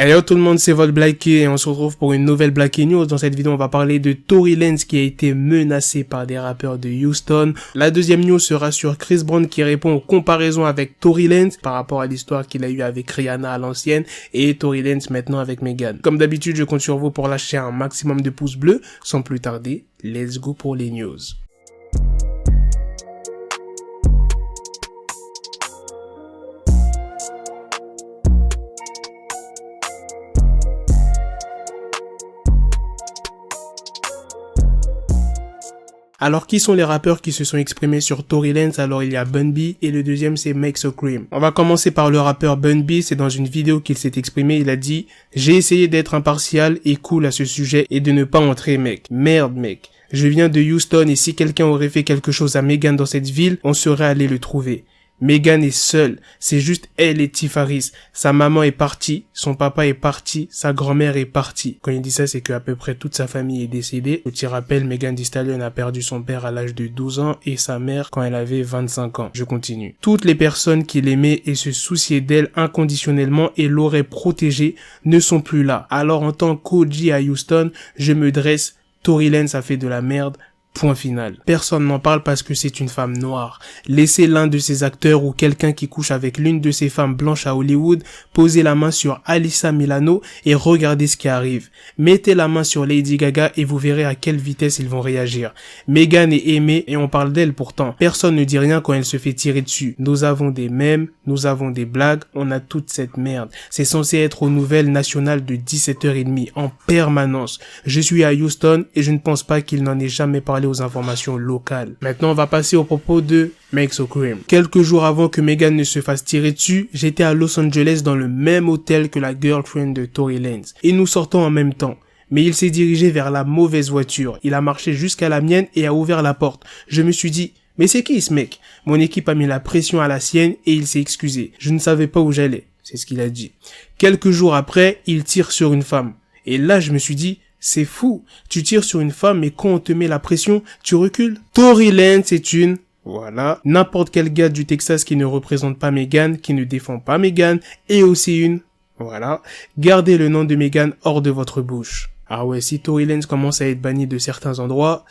Hello tout le monde, c'est votre Blackie et on se retrouve pour une nouvelle Blackie News. Dans cette vidéo, on va parler de Tory Lanez qui a été menacé par des rappeurs de Houston. La deuxième news sera sur Chris Brown qui répond aux comparaisons avec Tory Lanez par rapport à l'histoire qu'il a eu avec Rihanna à l'ancienne et Tory Lanez maintenant avec Megan. Comme d'habitude, je compte sur vous pour lâcher un maximum de pouces bleus. Sans plus tarder, let's go pour les news. Alors, qui sont les rappeurs qui se sont exprimés sur Tory Lanez? Alors, il y a Bun B et le deuxième, c'est Make So Cream. On va commencer par le rappeur Bun B. C'est dans une vidéo qu'il s'est exprimé. Il a dit « J'ai essayé d'être impartial et cool à ce sujet et de ne pas entrer, mec. Merde, mec. Je viens de Houston et si quelqu'un aurait fait quelque chose à Megan dans cette ville, on serait allé le trouver. Megan est seule, c'est juste elle et Tifaris. Sa maman est partie, son papa est parti, sa grand-mère est partie. Quand il dit ça, c'est qu'à peu près toute sa famille est décédée. Petit rappel, Megan Thee Stallion a perdu son père à l'âge de 12 ans et sa mère quand elle avait 25 ans. Je continue. Toutes les personnes qui l'aimaient et se souciaient d'elle inconditionnellement et l'auraient protégée ne sont plus là. Alors en tant qu'OG à Houston, je me dresse. Tory Lanez a fait de la merde. Point final. Personne n'en parle parce que c'est une femme noire. Laissez l'un de ces acteurs ou quelqu'un qui couche avec l'une de ces femmes blanches à Hollywood poser la main sur Alyssa Milano et regardez ce qui arrive. Mettez la main sur Lady Gaga et vous verrez à quelle vitesse ils vont réagir. Megan est aimée et on parle d'elle pourtant. Personne ne dit rien quand elle se fait tirer dessus. Nous avons des mèmes, nous avons des blagues, on a toute cette merde. C'est censé être aux nouvelles nationales de 17h30 en permanence. Je suis à Houston et je ne pense pas qu'il n'en ait jamais parlé aux informations locales. Maintenant, on va passer au propos de Make So Cream. Quelques jours avant que Megan ne se fasse tirer dessus, j'étais à Los Angeles dans le même hôtel que la girlfriend de Tory Lanez. Et nous sortons en même temps. Mais il s'est dirigé vers la mauvaise voiture. Il a marché jusqu'à la mienne et a ouvert la porte. Je me suis dit, mais c'est qui ce mec? Mon équipe a mis la pression à la sienne et il s'est excusé. Je ne savais pas où j'allais. C'est ce qu'il a dit. Quelques jours après, il tire sur une femme. Et là, je me suis dit, c'est fou, tu tires sur une femme et quand on te met la pression, tu recules. Tory Lanez c'est une... Voilà. N'importe quel gars du Texas qui ne représente pas Megan, qui ne défend pas Megan, est aussi une... Voilà. Gardez le nom de Megan hors de votre bouche. Ah ouais, si Tory Lanez commence à être banni de certains endroits...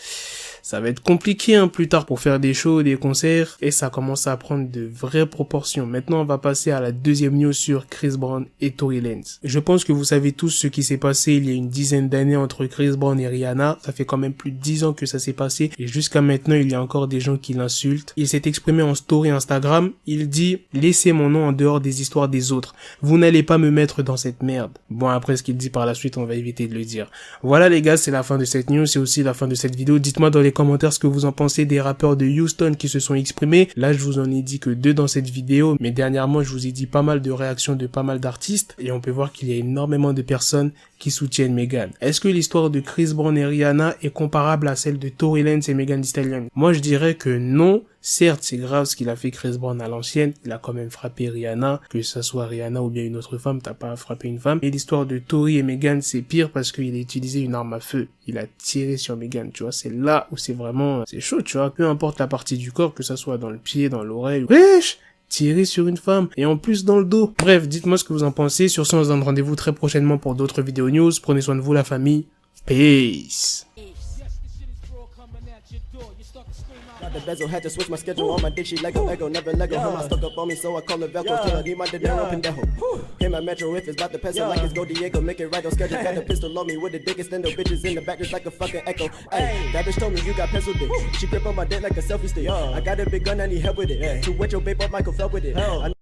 Ça va être compliqué plus tard pour faire des shows, des concerts, et ça commence à prendre de vraies proportions. Maintenant, on va passer à la deuxième news sur Chris Brown et Tory Lanez. Je pense que vous savez tous ce qui s'est passé il y a une dizaine d'années entre Chris Brown et Rihanna. Ça fait quand même plus de 10 ans que ça s'est passé, et jusqu'à maintenant, il y a encore des gens qui l'insultent. Il s'est exprimé en story Instagram, il dit « Laissez mon nom en dehors des histoires des autres. Vous n'allez pas me mettre dans cette merde. » Bon, après ce qu'il dit par la suite, on va éviter de le dire. Voilà les gars, c'est la fin de cette news, c'est aussi la fin de cette vidéo. Dites-moi dans les commentaires ce que vous en pensez des rappeurs de Houston qui se sont exprimés. Là, je vous en ai dit que 2 dans cette vidéo, mais dernièrement, je vous ai dit pas mal de réactions de pas mal d'artistes et on peut voir qu'il y a énormément de personnes qui soutiennent Megan. Est-ce que l'histoire de Chris Brown et Rihanna est comparable à celle de Tory Lanez et Megan Thee Stallion? Moi, je dirais que non. Certes, c'est grave ce qu'il a fait Chris Brown à l'ancienne. Il a quand même frappé Rihanna. Que ça soit Rihanna ou bien une autre femme, t'as pas frappé une femme. Et l'histoire de Tory et Megan, c'est pire parce qu'il a utilisé une arme à feu. Il a tiré sur Megan, tu vois. C'est là où c'est vraiment... C'est chaud, tu vois. Peu importe la partie du corps, que ça soit dans le pied, dans l'oreille. Wesh! Tirer sur une femme, et en plus dans le dos. Bref, dites-moi ce que vous en pensez. Sur ce, on se donne rendez-vous très prochainement pour d'autres vidéos news. Prenez soin de vous, la famille. Peace. Got the bezel, had to switch my schedule on my dick, she Lego, never Lego. Her mouth stuck up on me, so I call it Velcro. Till I need my dinero pendejo. Hit my metro if it's about to peso, like it's go Diego, make it right on schedule. Got a pistol on me with the dick extendo, bitches in the back just like a fucking echo. Ay, that bitch told me you got pencil dick. She grip on my dick like a selfie stick. I got a big gun, I need help with it. To wet your babe up, Michael fell with it.